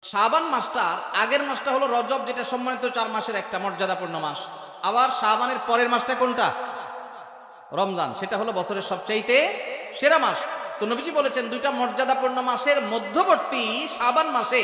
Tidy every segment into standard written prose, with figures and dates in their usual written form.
শাবান মাসটার আগের মাসটা হলো রজব, যেটা সম্মানিত 4 মাসের একটা মর্যাদাপূর্ণ মাস। আবার শাবানের পরের মাসটা কোনটা? রমজান, সেটা হলো বছরের সবচাইতে সেরা মাস। তো নবীজি বলেছেন দুইটা মর্যাদাপূর্ণ মাসের মধ্যবর্তী শাবান মাসে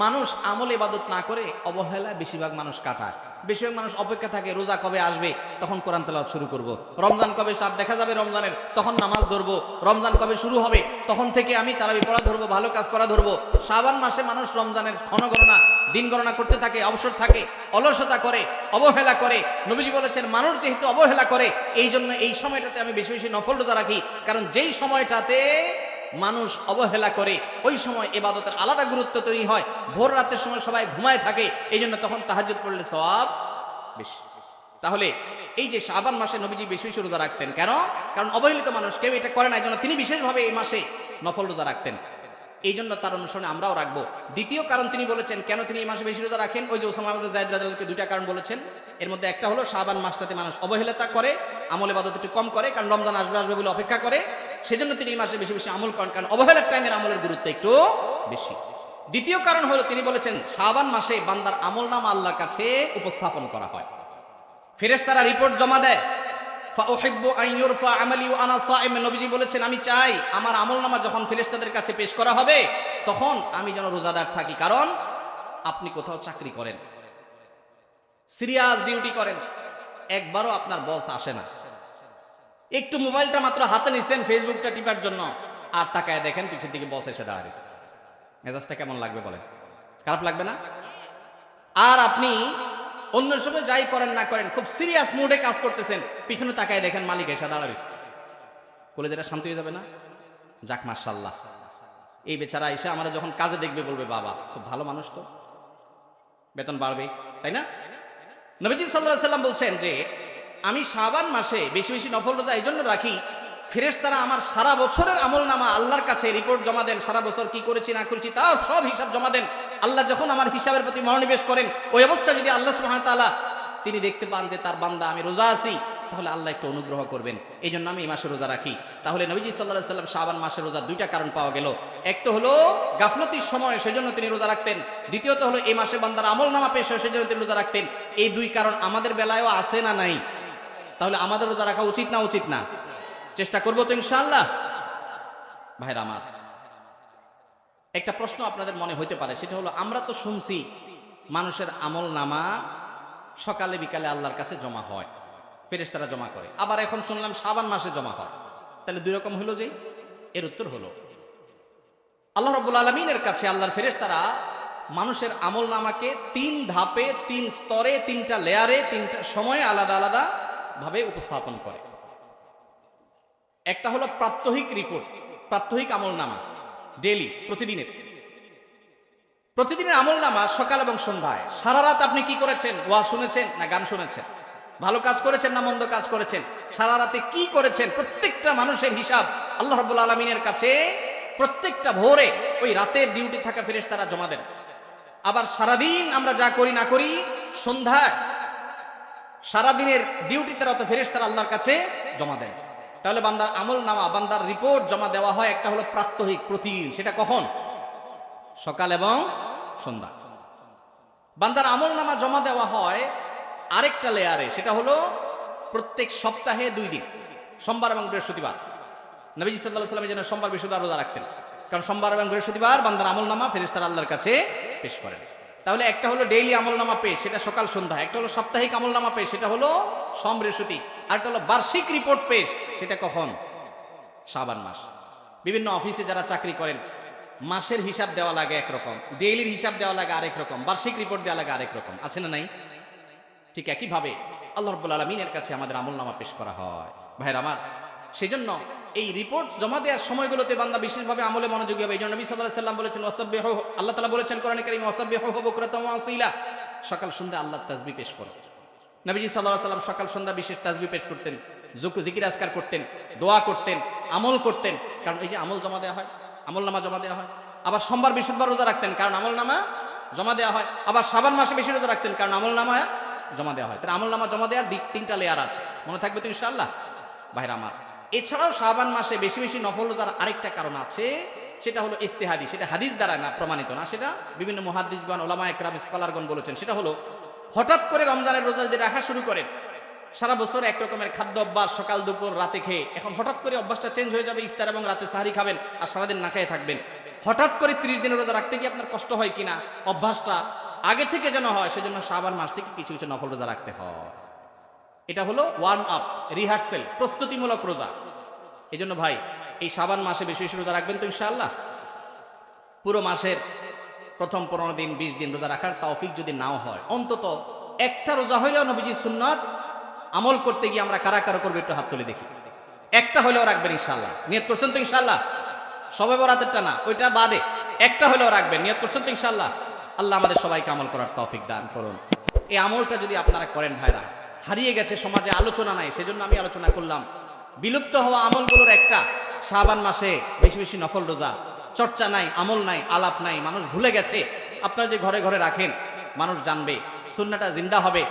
মানুষ আমল ইবাদত না করে অবহেলায় বেশিরভাগ মানুষ কাটায়। বেশিরভাগ মানুষ অপেক্ষা থাকে রোজা কবে আসবে, তখন কোরআন তেলাওয়াত শুরু করব। রমজান কবে চাঁদ দেখা যাবে রমজানের, তখন নামাজ ধরবো। রমজান কবে শুরু হবে, তখন থেকে আমি তারাবি পড়া ধরবো, ভালো কাজ করা ধরবো। শাবান মাসে মানুষ রমজানের ক্ষণগণনা, দিন গণনা করতে থাকে, অবসর থাকে, অলসতা করে, অবহেলা করে। নবীজি বলেছেন মানুষ যেহেতু অবহেলা করে, এই জন্য এই সময়টাতে আমি বেশি বেশি নফল রোজা রাখি। কারণ যেই সময়টাতে মানুষ অবহেলা করে ওই সময় ইবাদতের আলাদা গুরুত্ব তৈরি হয়। ভোর রাতের সময় সবাই ঘুমায় থাকে, এই জন্য তখন তাহাজ্জুদ পড়লে সওয়াব বেশি। তাহলে এই যে শাবান মাসে নবীজি বেশি বেশি রোজা রাখতেন কেন? কারণ অবহেলিত মানুষ কেউ এটা করে না, এই জন্য তিনি বিশেষভাবে এই মাসে নফল রোজা রাখতেন। এই জন্য তার অনুসরণে আমরাও রাখবো। দ্বিতীয় কারণ তিনি বলেছেন কেন তিনি এই মাসে বেশি রোজা রাখেন, ওই যে ওসামা ইবনে যায়েদ রাদিয়াল্লাহু আনহুকে দুইটা কারণ বলেছেন। এর মধ্যে একটা হলো শাবান মাসটাতে মানুষ অবহেলাতা করে, আমল ইবাদত একটু কম করে, কারণ রমজান আসবে আসবে বলে অপেক্ষা করে। সেজন্য তিনি এই মাসে বেশি বেশি আমল করেন, কারণ অবহেলার টাইমের আমলের গুরুত্ব একটু বেশি। দ্বিতীয় কারণ হলো তিনি বলেছেন শাবান মাসে বান্দার আমলনামা আল্লাহর কাছে উপস্থাপন করা হয়। ফেরেশতারা রিপোর্ট জমা দেয়। ফাউহিব্বু আন ইউরফা আমালি ওয়া আনা সাইম, নবীজি বলেছেন আমি চাই আমার আমলনামা যখন ফেরেশতাদের কাছে পেশ করা হবে তখন আমি যেন রোজাদার থাকি। কারণ আপনি কোথাও চাকরি করেন, সিরিয়াস ডিউটি করেন, একবারও আপনার বস আসে না, একটু মোবাইলটা মাত্র হাতে নিছেন ফেসবুকটা টিপার জন্য, আর তাকায় দেখেন পিছের দিকে বস এসে দাঁড়ায়। মেজাজটা কেমন লাগবে বলেন? খারাপ লাগবে না? আর আপনি অন্য সময় যাই করেন না করেন খুব সিরিয়াস মুডে কাজ করতেছেন, পিছনে তাকায় দেখেন মালিক এসে দাঁড়ায়, কলেজটা শান্তি হয়ে যাবে না? যাক মাশাআল্লাহ, এই বেচারা এসে আমরা যখন কাজে দেখবে বলবে বাবা খুব ভালো মানুষ, তো বেতন বাড়বে, তাই না? নবীজি সাল্লাল্লাহু আলাইহি সাল্লাম বলছেন যে আমি শাবান মাসে বেশি বেশি নফল রোজা এই জন্য রাখি, ফেরেশতারা আমার সারা বছরের আমলনামা আল্লাহর কাছে রিপোর্ট জমা দেন, সারা বছর কি করেছি না করেছি তার সব হিসাব জমা দেন। আল্লাহ যখন আমার হিসাবের প্রতি মনোনিবেশ করেন, ওই অবস্থায় যদি আল্লাহ সুবহানাহু ওয়া তাআলা তিনি দেখতে পান যে তার বান্দা আমি রোজা আছি, তাহলে আল্লাহ একটু অনুগ্রহ করবেন। এই জন্য আমি এই মাসে রোজা রাখি। তাহলে নবীজি সাল্লাল্লাহু আলাইহি সাল্লাম শাবান মাসের রোজা দুইটা কারণ পাওয়া গেল। এক তো হলো গাফলতির সময়, সেজন্য তিনি রোজা রাখতেন। দ্বিতীয়ত হলো এই মাসে বান্দার আমলনামা পেশ হয়, সেজন্য তিনি রোজা রাখতেন। এই দুই কারণ আমাদের বেলায়ও আছে না নাই? তাহলে আমাদের রোজা রাখা উচিত না উচিত না? চেষ্টা করবো তো ইনশাআল্লাহ। ভাইরা আমার, একটা প্রশ্ন আপনাদের মনে হইতে পারে, সেটা হলো আমরা তো শুনছি মানুষের আমলনামা সকালে বিকালে আল্লাহর কাছে জমা হয়, ফেরেশতারা জমা করে, আবার এখন শুনলাম শাবান মাসে জমা হয়। তাহলে দুই রকম হলো যে? এর উত্তর হলো আল্লাহ রাব্বুল আলামিনের কাছে আল্লাহর ফেরেশতারা মানুষের আমলনামাকে 3 ধাপে, 3 স্তরে, 3টা লেয়ারে, 3টা সময়ে আলাদা আলাদা ভাবে উপস্থাপন করে। একটা হলো প্রাত্যহিক রিপোর্ট, প্রাত্যহিক আমলনামা, ডেইলি, প্রতিদিনের আমলনামা সকাল এবং সন্ধ্যায়। সারা রাত আপনি কি করেছেন? ওয়াজ শুনেছেন না গান শুনেছেন? ভালো কাজ করেছেন না মন্দ কাজ করেছেন? সারা রাতে কি করেছেন? প্রত্যেকটা মানুষের হিসাব আল্লাহ রাব্বুল আলামিনের কাছে প্রত্যেকটা ভোরে ওই রাতের ডিউটি থাকা ফেরেশতারা জমা দেন। আবার সারাদিন আমরা যা করি না করি, সন্ধ্যায় সারাদিনের ডিউটিতে রত ফেরেশতারা আল্লাহর কাছে জমা দেন। তাহলে বান্দার আমলনামা, বান্দার রিপোর্ট জমা দেওয়া হয় একটা হলো প্রাত্যহিক, প্রতিদিন। সেটা কখন? সকাল এবং সন্ধ্যা। বান্দার আমলনামা জমা দেওয়া হয় আরেকটা লেয়ারে, সেটা হলো প্রত্যেক সপ্তাহে 2 দিন, সোমবার এবং বৃহস্পতিবার। নবীজি সাল্লাল্লাহু আলাইহি ওয়াসাল্লাম যেন সোমবার বৃহস্পতিবার রোজা রাখতেন, কারণ সোমবার এবং বৃহস্পতিবার বান্দার আমলনামা ফেরেশতারা আল্লাহর কাছে পেশ করেন। তাহলে একটা হলো ডেইলি আমলনামা পেশ, সেটা সকাল সন্ধ্যা। একটা হলো সাপ্তাহিক আমলনামা পেশ, সেটা হলো সোম বৃহস্পতি। আর একটা হলো বার্ষিক রিপোর্ট পেশ, সেটা কখন? শাবান মাস। বিভিন্ন অফিসে যারা চাকরি করেন মাসের হিসাব দেওয়া লাগে একরকম, ডেইলির হিসাব দেওয়া লাগে আরেক রকম, বার্ষিক রিপোর্ট দেওয়া লাগে আরেক রকম, আছে না নাই? ঠিক একইভাবে আল্লাহ রাব্বুল আলামিনের কাছে আমাদের আমলনামা পেশ করা হয়। ভাইরা আমার, সেজন্য এই রিপোর্ট জমা দেওয়ার সময়গুলোতে বান্দা বিশেষভাবে আমলে মনোযোগী হবে। এই জন্য নবী সাল্লাল্লাহু আলাইহি ওয়াসাল্লাম বলেছেন ওয়াসাব্বিহু, আল্লাহ তাআলা বলেছেন কোরআনে কারীমে ওয়াসাব্বিহু বুকরাতাও ওয়া আসীলা, সকাল সন্ধ্যা আল্লাহর তাসবিহ পেশ করো। নবীজি সাল্লাল্লাহু আলাইহি ওয়াসাল্লাম সকাল সন্ধ্যা বিশেষ তাসবিহ পেশ করতেন, জিকির আজকার করতেন, দোয়া করতেন, আমল করতেন, কারণ এই যে আমল জমা দেওয়া হয়, আমলনামা জমা দেওয়া হয়। আবার সোমবার বৃহস্পতিবার রোজা রাখতেন, কারণ আমলনামা জমা দেওয়া হয়। আবার শাবান মাসে বেশি রোজা রাখতেন, কারণ আমলনামা জমা দেওয়া হয়। তার আমলনামা জমা দেওয়ার 3টা লেয়ার আছে, মনে থাকবে তো ইনশাআল্লাহ। ভাইরা আমার, এছাড়াও শাবান মাসে বেশি বেশি নফল রোজার আরেকটা কারণ আছে, সেটা হলো ইস্তেহাদি, সেটা হাদিস দ্বারা না প্রমাণিত না, সেটা বিভিন্ন মুহাদ্দিসগণ, ওলামা একরাম, স্কলারগণ বলেছেন। সেটা হলো হঠাৎ করে রমজানের রোজা যদি রাখা শুরু করেন, সারা বছর এক রকমের খাদ্য অভ্যাস, সকাল দুপুর রাতে খেয়ে, এখন হঠাৎ করে অভ্যাসটা চেঞ্জ হয়ে যাবে, ইফতার এবং রাতে সাহারি খাবেন আর সারাদিন না খেয়ে থাকবেন। হঠাৎ করে 30 দিনের রোজা রাখতে গিয়ে আপনার কষ্ট হয় কিনা, অভ্যাসটা আগে থেকে যেন হয়, সেজন্য শাবান মাস থেকে কিছু কিছু নফল রোজা রাখতে হয়। এটা হলো ওয়ার্ম আপ, রিহার্সেল, প্রস্তুতিমূলক রোজা। এই জন্য ভাই এই শাবান মাসে বেশি বেশি রোজা রাখবেন তো ইনশাআল্লাহ। পুরো মাসের প্রথম 15 দিন 20 দিন রোজা রাখার তৌফিক যদি নাও হয়, অন্তত একটা রোজা হইলেও নবীজির সুন্নাত আমল করতে গিয়ে আমরা কারা কারা করবো একটু হাত তুলে দেখি। একটা হইলেও রাখবেন ইনশাআল্লাহ। নিয়ত করছেন তো ইনশাআল্লাহ? সবে বরাতেরটা না, ওইটা বাদে একটা হইলেও রাখবেন। নিয়ত করছেন তো ইনশাআল্লাহ? আল্লাহ আমাদের সবাইকে আমল করার তৌফিক দান করুন। এই আমলটা যদি আপনারা করেন ভাইরা, হারিয়ে গেছে সমাজে, আলোচনা নাই, সেজন্য আমি আলোচনা করলাম। বিলুপ্ত হওয়া আমলগুলোর একটা শাবান মাসে বেশি বেশি নফল রোজা। চর্চা নাই, আমল নাই, আলাপ নাই, মানুষ ভুলে গেছে। আপনারা যে ঘরে ঘরে রাখেন, মানুষ জানবে, সুন্নাহটা জিন্দা হবে,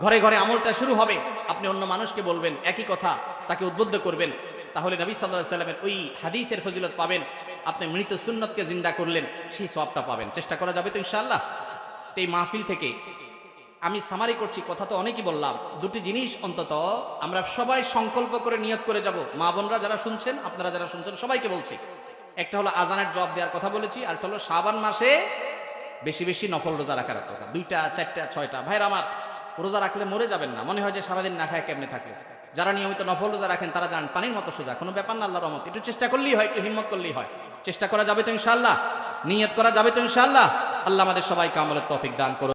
ঘরে ঘরে আমলটা শুরু হবে। আপনি অন্য মানুষকে বলবেন একই কথা, তাকে উদ্বুদ্ধ করবেন, তাহলে নবী সাল্লাল্লাহু আলাইহি সাল্লামের ওই হাদিসের ফজিলত পাবেন। আপনি মৃত সুন্নতকে জিন্দা করলেন, সেই সওয়াবটা পাবেন। চেষ্টা করা যাবে তো ইনশাআল্লাহ। তো এই মাহফিল থেকে আমি সামারি করছি, কথা তো অনেকই বললাম। দুটি জিনিস অন্তত আমরা সবাই সংকল্প করে নিয়ত করে যাব। মা বোনরা যারা শুনছেন, আপনারা যারা শুনছেন, সবাইকে বলছি, একটা হলো আজানের জবাব দেওয়ার কথা বলেছি, আর একটা হলো শাবান মাসে বেশি বেশি নফল রোজা রাখার কথা। 2টা 4টা 6টা ভাইরা আমার, রোজা রাখলে মরে যাবেন না। মনে হয় যে সারাদিন না খায় কেমনে থাকে। যারা নিয়মিত নফল রোজা রাখেন তারা জানেন পানির মতো সোজা, কোনো ব্যাপার না। আল্লাহর রহমত, একটু চেষ্টা করলেই হয়, একটু হিম্মত করলেই হয়। চেষ্টা করা যাবে তো ইনশাআল্লাহ? নিয়ত করা যাবে তো ইনশাআল্লাহ? আল্লাহ আমাদের সবাইকে আমলের তৌফিক দান করুন।